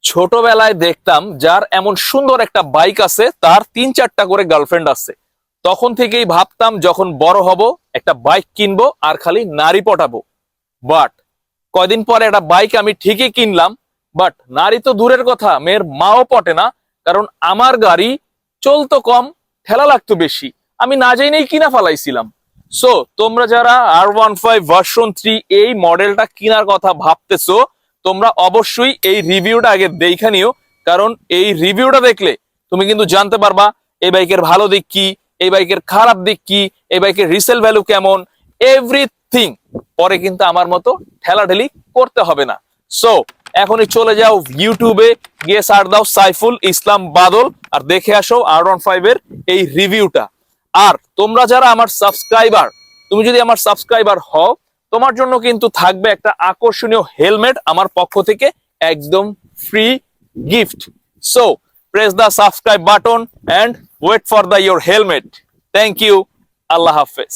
ছোটবেলায় দেখতাম যার এমন সুন্দর একটা বাইক আছে তার 3-4টা করে গার্লফ্রেন্ড আছে। তখন থেকেই ভাবতাম যখন বড় হব একটা বাইক কিনবো আর খালি নারী পটাবো। বাট কয়দিন পরে একটা বাইক আমি ঠিকই কিনলাম, বাট নারী তো দূরের কথা, মেয়ের মাও পটে না। কারণ আমার গাড়ি চলতো কম, ঠেলা লাগতো বেশি, আমি না জেনেই কিনা ফেলাইছিলাম। সো তোমরা যারা R15 ভার্সন 3 এই মডেলটা কেনার কথা ভাবতেছো, তোমরা অবশ্যই এই রিভিউটা আগে দেখে নিও। কারণ এই রিভিউটা দেখলে তুমি কিন্তু জানতে পারবা এই বাইকের ভালো দিক কি, এই বাইকের খারাপ দিক কি, এই বাইকের রিসেল ভ্যালু কেমন, এভরিথিং। পরে কিন্তু আমার মতো ঠেলাঠেলি করতে হবে না। সো এখনই চলে যাও ইউটিউবে, গিয়ে সার্চ দাও সাইফুল ইসলাম বাদল, আর দেখে আসো R15 এর এই রিভিউটা। আর তোমরা যারা আমার সাবস্ক্রাইবার, তুমি যদি আমার সাবস্ক্রাইবার হও, তোমার জন্য কিন্তু থাকবে একটা আকর্ষণীয় হেলমেট আমার পক্ষ থেকে, একদম free gift. So press the subscribe button and wait for the your helmet. Thank you. আল্লাহ হাফেজ।